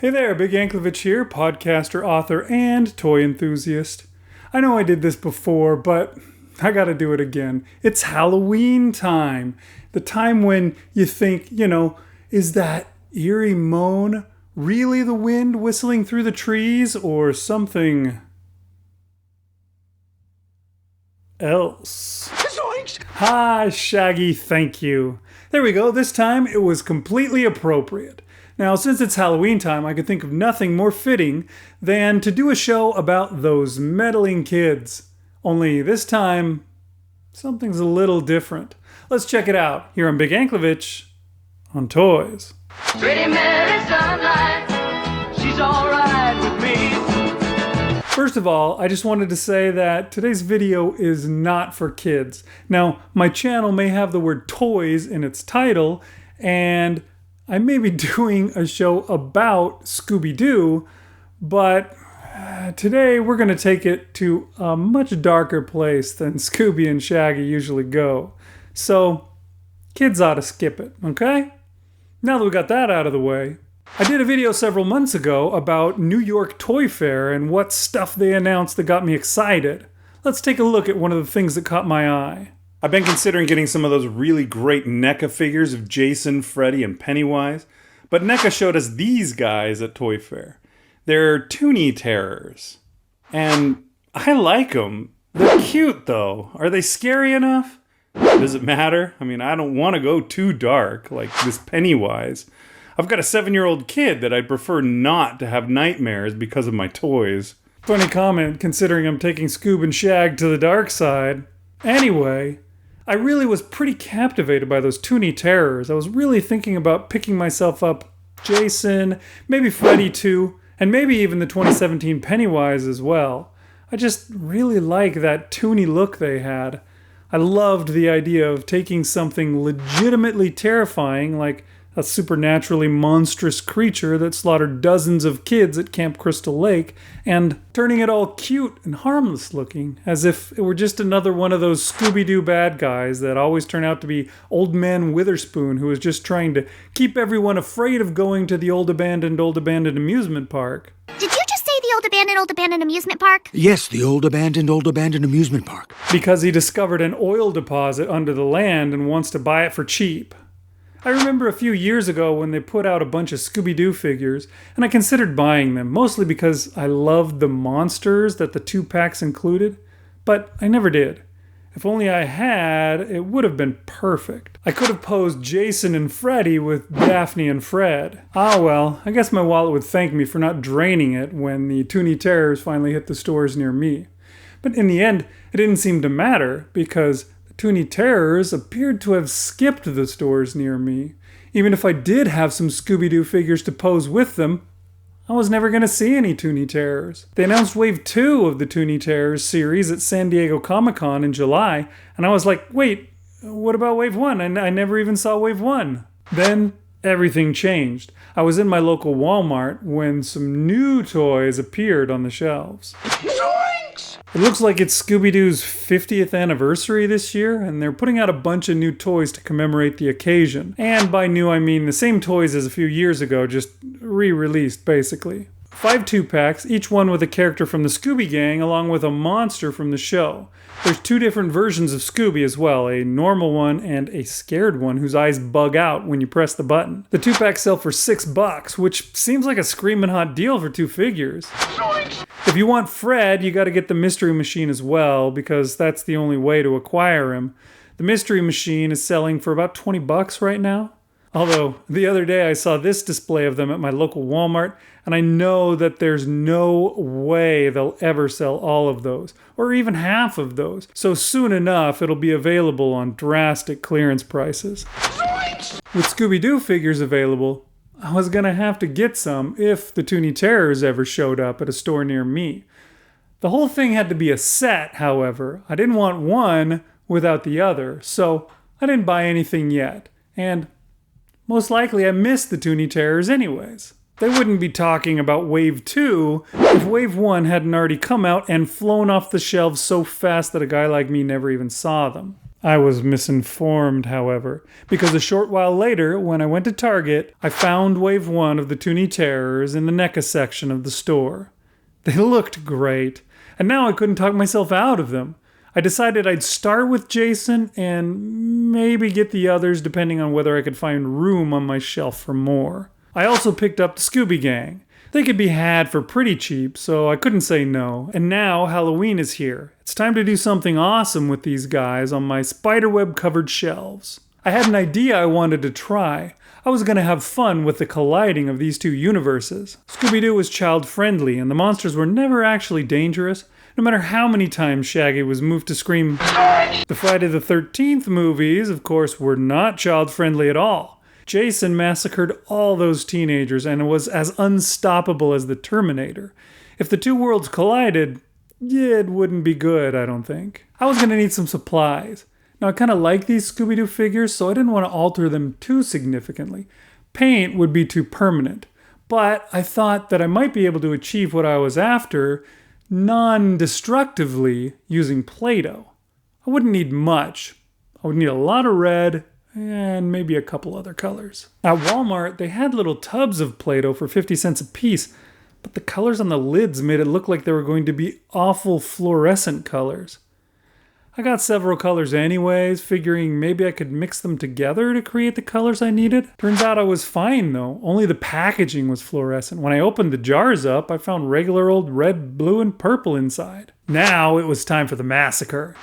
Hey there, Big Anklevich here, podcaster, author, and toy enthusiast. I know I did this before, but I gotta do it again. It's Halloween time. The time when you think, is that eerie moan really the wind whistling through the trees or something else? Hi, Shaggy, thank you. There we go, this time it was completely appropriate. Now, since it's Halloween time, I could think of nothing more fitting than to do a show about those meddling kids. Only this time, something's a little different. Let's check it out here on Big Anklevich on Toys. Pretty Mary Sunlight, she's alright with me. First of all, I just wanted to say that today's video is not for kids. Now, my channel may have the word toys in its title, and I may be doing a show about Scooby Doo, but today we're going to take it to a much darker place than Scooby and Shaggy usually go. So, kids ought to skip it, okay? Now that we got that out of the way, I did a video several months ago about New York Toy Fair and what stuff they announced that got me excited. Let's take a look at one of the things that caught my eye. I've been considering getting some of those really great NECA figures of Jason, Freddy, and Pennywise, but NECA showed us these guys at Toy Fair. They're Toony Terrors, and I like them. They're cute, though. Are they scary enough? Does it matter? I mean, I don't want to go too dark, like this Pennywise. I've got a 7-year-old kid that I'd prefer not to have nightmares because of my toys. Funny comment, considering I'm taking Scoob and Shag to the dark side. Anyway, I really was pretty captivated by those Toony Terrors. I was really thinking about picking myself up Jason, maybe Freddy too, and maybe even the 2017 Pennywise as well. I just really like that Toony look they had. I loved the idea of taking something legitimately terrifying like a supernaturally monstrous creature that slaughtered dozens of kids at Camp Crystal Lake, and turning it all cute and harmless looking, as if it were just another one of those Scooby-Doo bad guys that always turn out to be Old Man Witherspoon, who is just trying to keep everyone afraid of going to the old abandoned amusement park. Did you just say the old abandoned amusement park? Yes, the old abandoned amusement park. Because he discovered an oil deposit under the land and wants to buy it for cheap. I remember a few years ago when they put out a bunch of Scooby-Doo figures, and I considered buying them, mostly because I loved the monsters that the 2 packs included, but I never did. If only I had, it would have been perfect. I could have posed Jason and Freddy with Daphne and Fred. Ah well, I guess my wallet would thank me for not draining it when the Toony Terrors finally hit the stores near me. But in the end, it didn't seem to matter, because Toony Terrors appeared to have skipped the stores near me. Even if I did have some Scooby-Doo figures to pose with them, I was never going to see any Toony Terrors. They announced Wave 2 of the Toony Terrors series at San Diego Comic-Con in July, and I was like, wait, what about Wave 1? I never even saw Wave 1. Then everything changed. I was in my local Walmart when some new toys appeared on the shelves. It looks like it's Scooby-Doo's 50th anniversary this year, and they're putting out a bunch of new toys to commemorate the occasion. And by new, I mean the same toys as a few years ago, just re-released, basically. 5 2-packs, each one with a character from the Scooby Gang, along with a monster from the show. There's 2 different versions of Scooby as well, a normal one and a scared one whose eyes bug out when you press the button. The 2-packs sell for $6, which seems like a screaming hot deal for 2 figures. If you want Fred, you gotta get the Mystery Machine as well, because that's the only way to acquire him. The Mystery Machine is selling for about $20 right now. Although, the other day I saw this display of them at my local Walmart, and I know that there's no way they'll ever sell all of those, or even half of those. So soon enough, it'll be available on drastic clearance prices. With Scooby-Doo figures available, I was gonna have to get some if the Toony Terrors ever showed up at a store near me. The whole thing had to be a set, however. I didn't want one without the other, so I didn't buy anything yet. And most likely I missed the Toony Terrors anyways. They wouldn't be talking about Wave 2 if Wave 1 hadn't already come out and flown off the shelves so fast that a guy like me never even saw them. I was misinformed, however, because a short while later, when I went to Target, I found Wave 1 of the Toony Terrors in the NECA section of the store. They looked great, and now I couldn't talk myself out of them. I decided I'd start with Jason and maybe get the others depending on whether I could find room on my shelf for more. I also picked up the Scooby Gang. They could be had for pretty cheap, so I couldn't say no. And now Halloween is here. It's time to do something awesome with these guys on my spiderweb-covered shelves. I had an idea I wanted to try. I was going to have fun with the colliding of these two universes. Scooby-Doo was child-friendly, and the monsters were never actually dangerous, no matter how many times Shaggy was moved to scream. The Friday the 13th movies, of course, were not child-friendly at all. Jason massacred all those teenagers and was as unstoppable as the Terminator. If the two worlds collided, it wouldn't be good, I don't think. I was going to need some supplies. Now, I kind of like these Scooby-Doo figures, so I didn't want to alter them too significantly. Paint would be too permanent. But I thought that I might be able to achieve what I was after non-destructively using Play-Doh. I wouldn't need much. I would need a lot of red and maybe a couple other colors. At Walmart, they had little tubs of Play-Doh for 50 cents a piece, but the colors on the lids made it look like they were going to be awful fluorescent colors. I got several colors anyways, figuring maybe I could mix them together to create the colors I needed. Turns out I was fine though, only the packaging was fluorescent. When I opened the jars up, I found regular old red, blue, and purple inside. Now it was time for the massacre.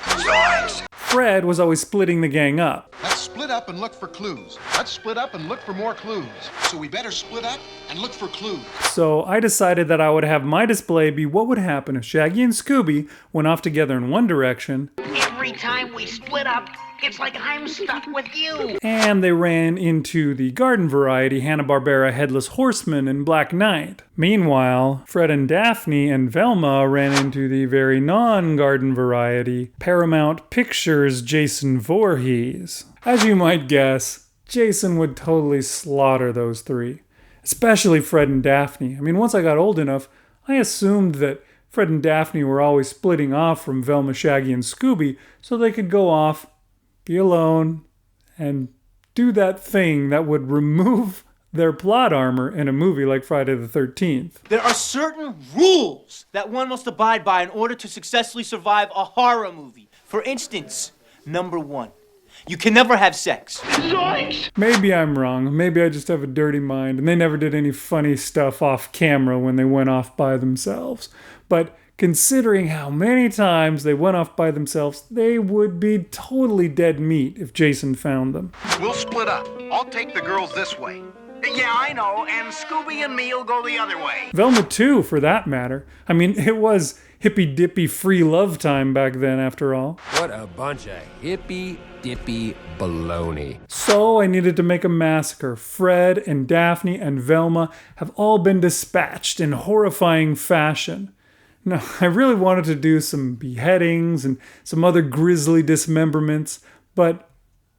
Fred was always splitting the gang up. Let's split up and look for clues. Let's split up and look for more clues. So we better split up and look for clues. So I decided that I would have my display be what would happen if Shaggy and Scooby went off together in one direction. Every time we split up, it's like I'm stuck with you. And they ran into the garden variety Hanna-Barbera Headless Horseman and Black Knight. Meanwhile, Fred and Daphne and Velma ran into the very non-garden variety Paramount Pictures Jason Voorhees. As you might guess, Jason would totally slaughter those three. Especially Fred and Daphne. I mean, once I got old enough, I assumed that Fred and Daphne were always splitting off from Velma, Shaggy, and Scooby so they could go off, be alone, and do that thing that would remove their plot armor in a movie like Friday the 13th. There are certain rules that one must abide by in order to successfully survive a horror movie. For instance, number 1, you can never have sex. Maybe I'm wrong. Maybe I just have a dirty mind, and they never did any funny stuff off camera when they went off by themselves. But considering how many times they went off by themselves, they would be totally dead meat if Jason found them. We'll split up. I'll take the girls this way. Yeah, I know, and Scooby and me'll go the other way. Velma too, for that matter. I mean, it was hippy-dippy free love time back then, after all. What a bunch of hippy-dippy baloney. So I needed to make a massacre. Fred and Daphne and Velma have all been dispatched in horrifying fashion. Now, I really wanted to do some beheadings and some other grisly dismemberments, but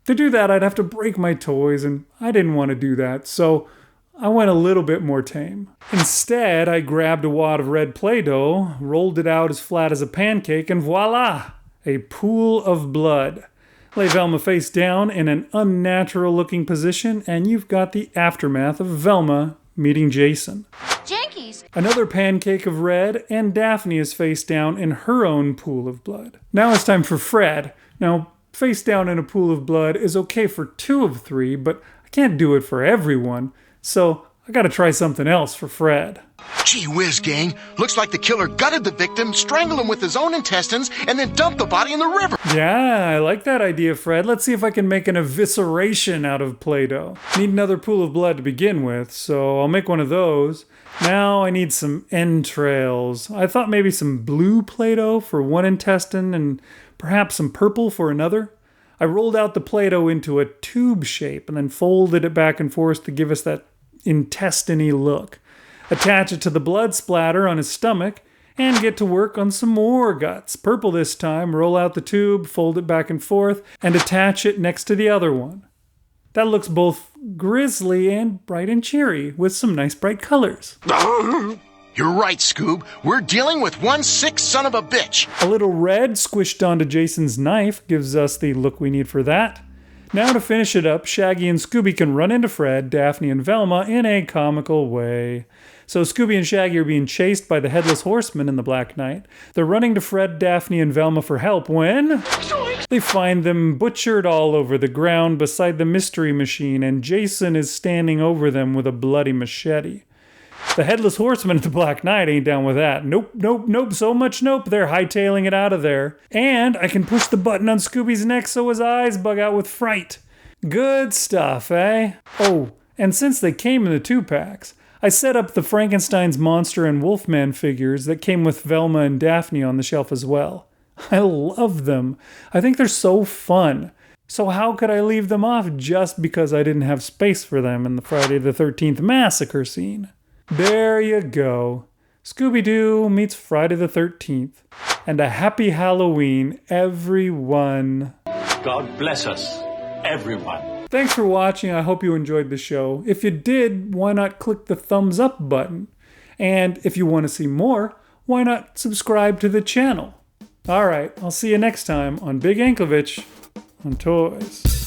to do that, I'd have to break my toys, and I didn't want to do that, so I went a little bit more tame. Instead, I grabbed a wad of red Play-Doh, rolled it out as flat as a pancake, and voila! A pool of blood. Lay Velma face down in an unnatural-looking position, and you've got the aftermath of Velma meeting Jason. Jankies! Another pancake of red, and Daphne is face down in her own pool of blood. Now it's time for Fred. Now, face down in a pool of blood is okay for 2 of 3, but I can't do it for everyone, so I gotta try something else for Fred. Gee whiz, gang. Looks like the killer gutted the victim, strangled him with his own intestines, and then dumped the body in the river. Yeah, I like that idea, Fred. Let's see if I can make an evisceration out of Play-Doh. Need another pool of blood to begin with, so I'll make one of those. Now I need some entrails. I thought maybe some blue Play-Doh for one intestine and perhaps some purple for another. I rolled out the Play-Doh into a tube shape and then folded it back and forth to give us that intestine-y look. Attach it to the blood splatter on his stomach, and get to work on some more guts. Purple this time, roll out the tube, fold it back and forth, and attach it next to the other one. That looks both grisly and bright and cheery, with some nice bright colors. You're right, Scoob. We're dealing with one sick son of a bitch. A little red squished onto Jason's knife gives us the look we need for that. Now to finish it up, Shaggy and Scooby can run into Fred, Daphne, and Velma in a comical way. So Scooby and Shaggy are being chased by the Headless Horseman in the Black Knight. They're running to Fred, Daphne, and Velma for help when they find them butchered all over the ground beside the Mystery Machine, and Jason is standing over them with a bloody machete. The Headless Horseman at the Black Knight ain't down with that. Nope, nope, nope, so much nope. They're hightailing it out of there. And I can push the button on Scooby's neck so his eyes bug out with fright. Good stuff, eh? Oh, and since they came in the 2-packs, I set up the Frankenstein's monster and Wolfman figures that came with Velma and Daphne on the shelf as well. I love them. I think they're so fun. So how could I leave them off just because I didn't have space for them in the Friday the 13th massacre scene? There you go. Scooby-Doo meets Friday the 13th. And a happy Halloween, everyone. God bless us, everyone. Thanks for watching. I hope you enjoyed the show. If you did, why not click the thumbs up button? And if you want to see more, why not subscribe to the channel? Alright, I'll see you next time on Big Anklevich on Toys.